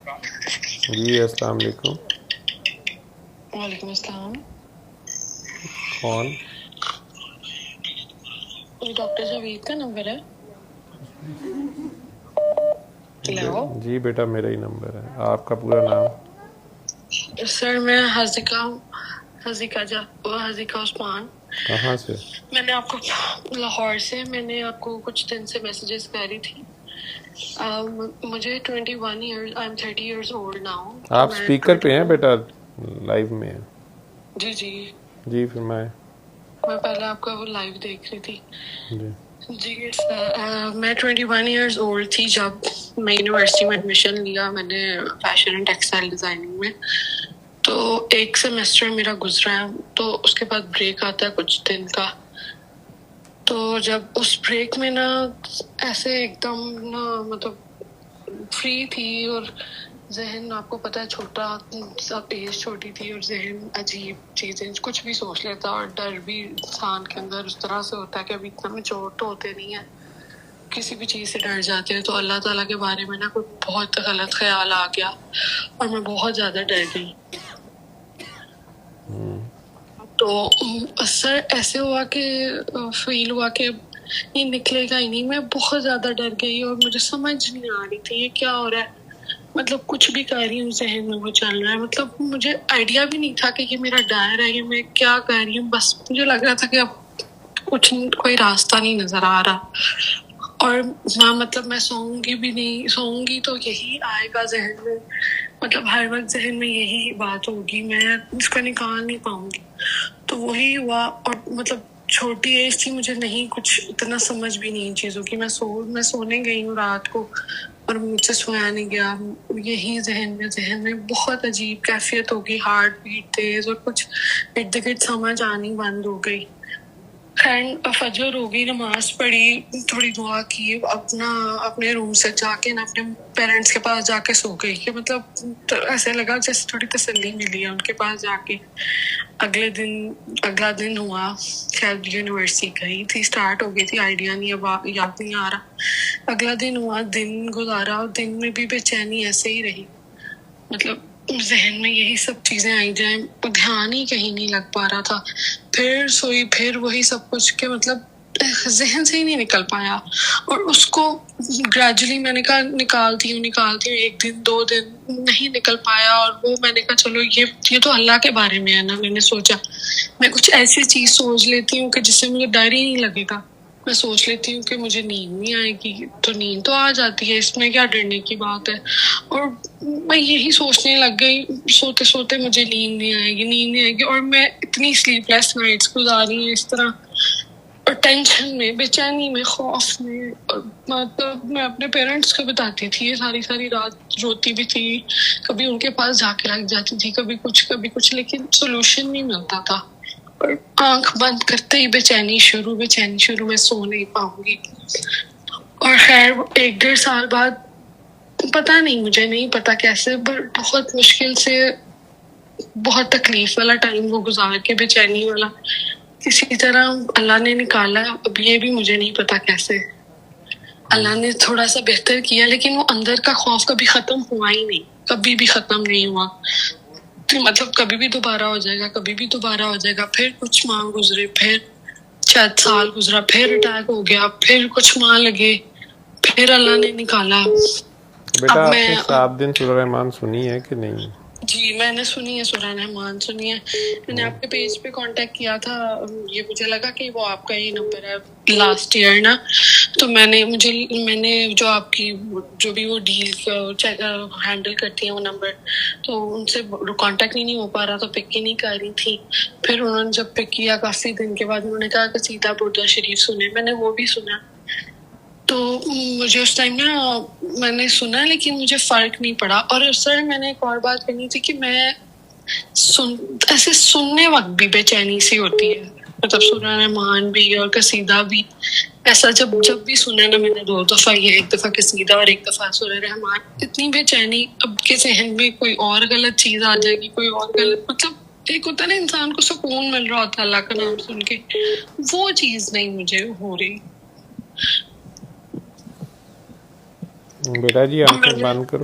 جی السلام علیکم. وعلیکم السلام. کون؟ یہ ڈاکٹر جاوید کا نمبر ہے؟ ہیلو جی بیٹا میرا ہی نمبر ہے. آپ کا پورا نام؟ سر میں حذیقہ عثمان. کہاں سے؟ میں نے آپ کو لاہور سے، میں نے آپ کو کچھ دن سے میسیجز کر رہی تھی. مجھے 21 years, I am 30 years old now. آپ اسپیکر پہ ہیں بیٹا؟ لائیو میں ہیں؟ جی جی فرمائیں. میں پہلے آپ کا وہ لائیو دیکھ رہی تھی. جی میں 21 ایئرز اولڈ تھی جب میں یونیورسٹی میں ایڈمیشن لیا. میں نے فیشن اینڈ ٹیکسٹائل ڈیزائننگ میں. تو ایک سیمسٹر میرا گزرا ہے، تو اس کے بعد بریک آتا ہے کچھ دن کا. تو جب اس بریک میں نا ایسے ایک دم نا مطلب فری تھی، اور ذہن آپ کو پتہ ہے چھوٹا، سب ایج چھوٹی تھی اور ذہن عجیب چیزیں کچھ بھی سوچ لیتا. اور ڈر بھی انسان کے اندر اس طرح سے ہوتا ہے کہ ابھی اتنا میچور تو ہوتے نہیں ہیں، کسی بھی چیز سے ڈر جاتے ہیں. تو اللہ تعالیٰ کے بارے میں نا کوئی بہت غلط خیال آ گیا اور میں بہت زیادہ ڈر گئی. تو سر ایسے ہوا کہ فیل ہوا کہ یہ نکلے گا ہی نہیں. میں بہت زیادہ ڈر گئی اور مجھے سمجھ نہیں آ رہی تھی یہ کیا ہو رہا ہے. مطلب کچھ بھی کر رہی ہوں ذہن میں وہ چل رہا ہے. مطلب مجھے آئیڈیا بھی نہیں تھا کہ یہ میرا ڈر ہے، یہ میں کیا کر رہی ہوں. بس مجھے لگ رہا تھا کہ اب کوئی راستہ نہیں نظر آ رہا. اور مطلب میں سوؤں گی بھی نہیں، سوؤں گی تو یہی آئے گا ذہن میں، مطلب ہر وقت ذہن میں یہی بات ہوگی، میں اس کو نکال نہیں پاؤں گی. تو وہی ہوا. اور مطلب چھوٹی ایج تھی، مجھے نہیں کچھ اتنا سمجھ بھی نہیں ان چیزوں کی. میں سونے گئی ہوں رات کو اور مجھ سے سویا نہیں گیا. یہی ذہن میں بہت عجیب کیفیت ہوگی، ہارٹ بیٹ تیز، اور کچھ ارد گرد سمجھ آنی بند ہو گئی. خیر فجر ہو گئی، نماز پڑھی، تھوڑی دعا کی، اپنے روم سے جا کے نا اپنے پیرنٹس کے پاس جا کے سو گئی کہ مطلب ایسے لگا جیسے تھوڑی تسلی ملی ہے ان کے پاس جا کے. اگلا دن ہوا، شاید یونیورسٹی گئی تھی، اسٹارٹ ہو گئی تھی، آئیڈیا نہیں، اب یاد نہیں آ رہا. اگلا دن ہوا، دن گزارا، اور دن میں بھی بے چینی ایسے ہی رہی. مطلب ذہن میں یہی سب چیزیں آئی جائیں، دھیان ہی کہیں نہیں لگ پا رہا تھا. پھر سوئی، پھر وہی سب کچھ کہ مطلب ذہن سے ہی نہیں نکل پایا. اور اس کو گریجولی میں نے کہا نکالتی ہوں، ایک دن 2 دن نہیں نکل پایا. اور وہ میں نے کہا چلو یہ تو اللہ کے بارے میں ہے نا. میں نے سوچا میں کچھ ایسی چیز سوچ لیتی ہوں کہ جس سے مجھے ڈر ہی نہیں لگے گا. میں سوچ لیتی ہوں کہ مجھے نیند نہیں آئے گی، تو نیند تو آ جاتی ہے، اس میں کیا ڈرنے کی بات ہے. اور میں یہی سوچنے لگ گئی، سوتے سوتے مجھے نیند نہیں آئے گی. اور میں اتنی سلیپ لیس نائٹس گزاری ہیں اس طرح، اور ٹینشن میں، بے چینی میں، خوف میں. مطلب میں اپنے پیرنٹس کو بتاتی تھی یہ ساری رات، روتی بھی تھی، کبھی ان کے پاس جا کے لگ جاتی تھی، کبھی کچھ، لیکن سولوشن نہیں ملتا تھا. اور آنکھ بند کرتے ہی بے چینی شروع، میں سو نہیں پاؤں گی. اور خیر 1-1.5 سال بعد پتہ نہیں، مجھے نہیں پتا کیسے، بہت مشکل سے، بہت تکلیف والا ٹائم وہ گزار کے، بے چینی والا، کسی طرح اللہ نے نکالا. اب یہ بھی مجھے نہیں پتا کیسے. اللہ نے تھوڑا سا بہتر کیا، لیکن وہ اندر کا خوف کبھی ختم ہوا ہی نہیں، کبھی بھی ختم نہیں ہوا. مطلب کبھی بھی دوبارہ ہو جائے گا. پھر کچھ ماہ گزرے، پھر 6 سال گزرا، پھر اٹیک ہو گیا، پھر کچھ ماہ لگے، پھر اللہ نے نکالا. بیٹا اب آپ میں نے 7 دن سورہ رحمان سنی ہے کہ نہیں؟ جی میں نے سنی ہے، سورہ رحمان سنی ہے. میں نے آپ کے پیج پہ کانٹیکٹ کیا تھا، یہ مجھے لگا کہ وہ آپ کا ہی نمبر ہے لاسٹ ایئر نا. تو میں نے جو آپ کی جو بھی وہ ڈیل ہینڈل کرتی ہیں وہ نمبر، تو ان سے کانٹیکٹ ہی نہیں ہو پا رہا، تو پک ہی نہیں کر رہی تھی. پھر انہوں نے جب پک کیا کافی دن کے بعد، انہوں نے کہا کہ سیدھا بردہ شریف سنے. میں نے وہ بھی سنا. تو مجھے اس ٹائم نا میں نے سنا، لیکن مجھے فرق نہیں پڑا. اور سر میں نے ایک اور بات کرنی تھی کہ میں ایسے سننے وقت بھی بے چینی سی ہوتی ہے، مطلب سورہ رحمان بھی اور قصیدہ بھی. ایسا جب بھی سنا نا میں نے 2 دفعہ، یہ 1 دفعہ قصیدہ اور 1 دفعہ سورہ رحمان، اتنی بے چینی. اب کے ذہن میں کوئی اور غلط چیز آ جائے گی، کوئی اور غلط، مطلب ایک ہوتا ہے نا انسان کو سکون مل رہا ہوتا ہے اللہ کا نام سن کے، وہ چیز نہیں مجھے ہو رہی. بیٹا جی آنکھیں بند کرو.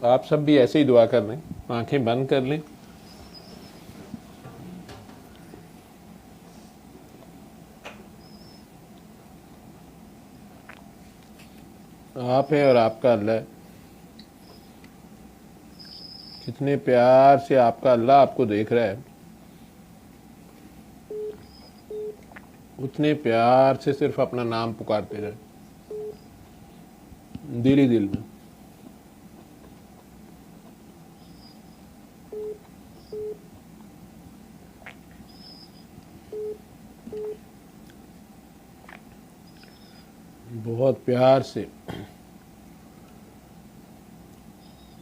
آپ سب بھی ایسے ہی دعا کر لیں، آنکھیں بند کر لیں. آپ ہیں اور آپ کا اللہ ہے. کتنے پیار سے آپ کا اللہ آپ کو دیکھ رہا ہے، اتنے پیار سے صرف اپنا نام پکارتے رہے دل ہی دل میں. بہت پیار سے.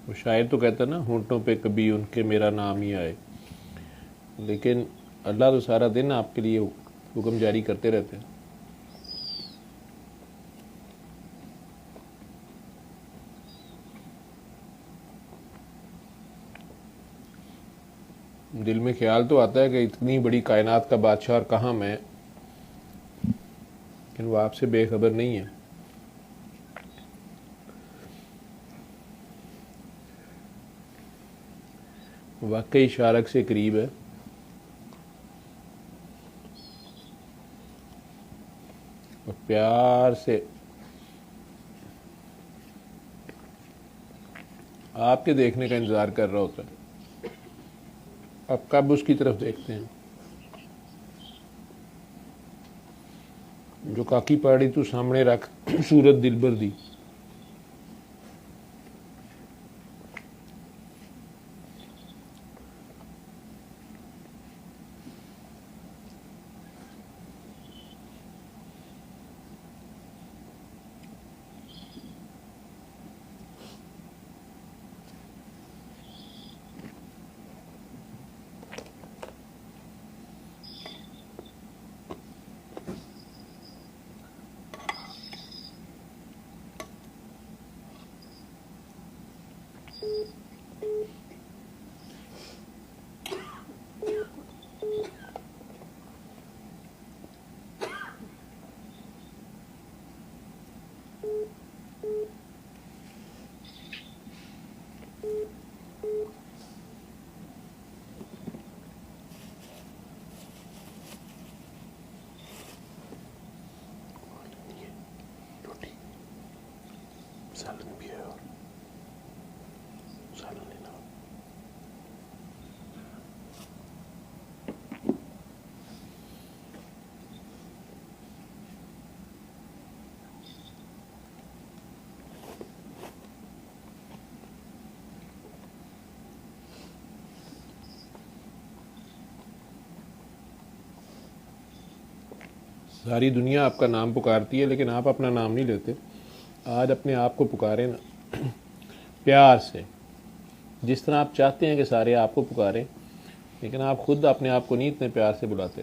وہ شاعر تو کہتا ہے نا، ہونٹوں پہ کبھی ان کے میرا نام ہی آئے، لیکن اللہ تو سارا دن آپ کے لیے حکم جاری کرتے رہتے ہیں. دل میں خیال تو آتا ہے کہ اتنی بڑی کائنات کا بادشاہ اور کہاں میں، لیکن وہ آپ سے بے خبر نہیں ہے. واقعی شارک سے قریب ہے. اور پیار سے آپ کے دیکھنے کا انتظار کر رہا ہوتا ہے. آپ کب اس کی طرف دیکھتے ہیں؟ جو کاکی پاڑی تو سامنے رکھ صورت دلبر دی. سالن بھی ہے اور سالن لینا. ساری دنیا آپ کا نام پکارتی ہے، لیکن آپ اپنا نام نہیں لیتے. آج اپنے آپ کو پکاریں نا پیار سے، جس طرح آپ چاہتے ہیں کہ سارے آپ کو پکاریں، لیکن آپ خود اپنے آپ کو نہیں اتنے پیار سے بلاتے.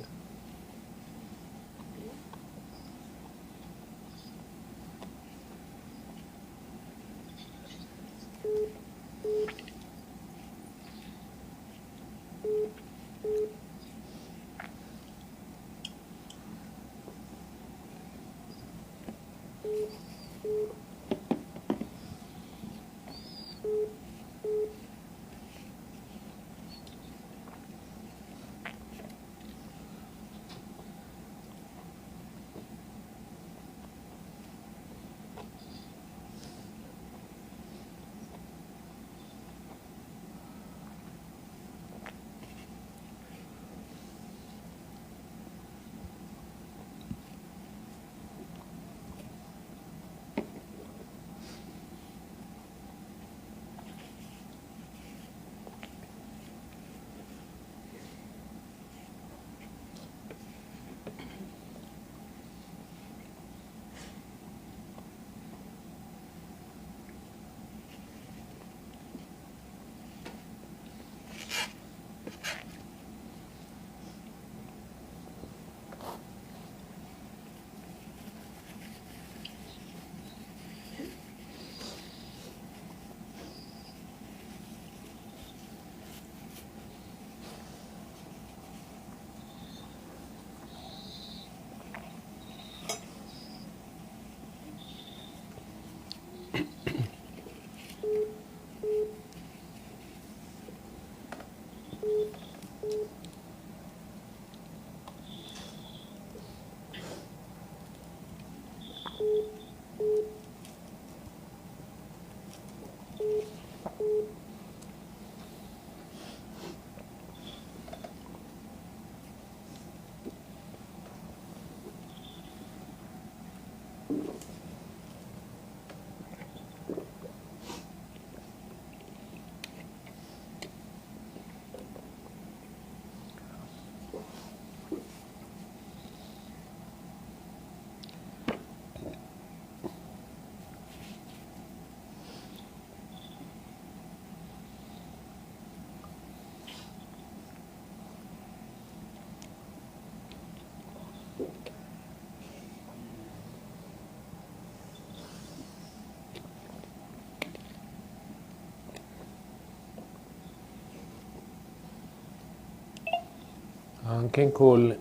آنکھیں کھول لیں.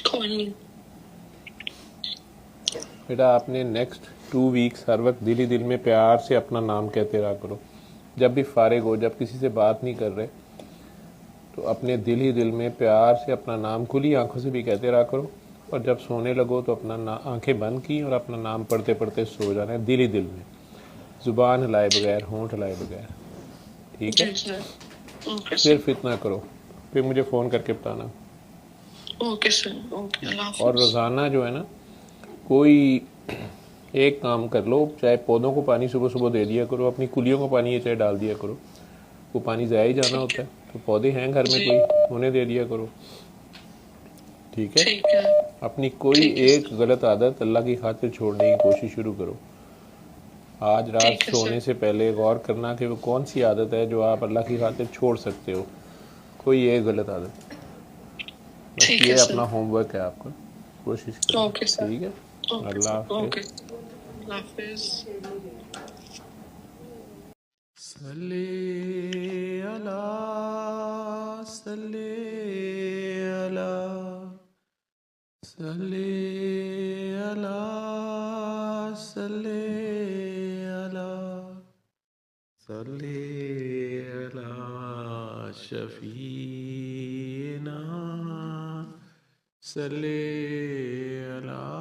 کھولنی. بیٹا آپ نے نیکسٹ 2 ویکس ہر وقت دل ہی دل میں پیار سے اپنا نام کہتے رہا کرو. جب بھی فارغ ہو، جب کسی سے بات نہیں کر رہے تو اپنے دل ہی دل میں پیار سے اپنا نام کھلی آنکھوں سے بھی کہتے رہا کرو. اور جب سونے لگو تو اپنا آنکھیں بند کی اور اپنا نام پڑھتے پڑھتے سو جانا ہے دل ہی دل میں، زبان ہلائے بغیر، ہونٹ ہلائے بغیر. ٹھیک ہے؟ جی سر. Okay sir. صرف اتنا کرو، پھر مجھے فون کر کے بتانا. Okay sir. اوکے. اللہ اور حافظ. روزانہ جو ہے نا کوئی ایک کام کر لو، چاہے پودوں کو پانی صبح صبح دے دیا کرو، اپنی کلیوں کو پانی چاہے ڈال دیا کرو. وہ پانی ضائع ہی جانا ٹھیک ہوتا ہے. ہے تو پودے ہیں گھر میں جی. کوئی، انہیں دے دیا کرو. ٹھیک ہے؟ ٹھیک ہے. اپنی کوئی ٹھیک ہے ایک سر. غلط عادت اللہ کی خاطر چھوڑنے کی کوشش شروع کرو. آج رات ٹھیک ہے سر. سونے سے پہلے غور کرنا کہ وہ کون سی عادت ہے جو آپ اللہ کی خاطر چھوڑ سکتے ہو. کوئی ایک غلط عادت. بس ٹھیک ہے یہ سر. اپنا ہوم ورک ہے آپ کا، کوشش کریں. Okay sir. ٹھیک ہے؟ اوکے اللہ سر. اوکے. حافظ. اللہ حافظ. صلی اللہ، صلی اللہ، صلی اللہ، صلی اللہ، صلی اللہ شفیعنا، صلی اللہ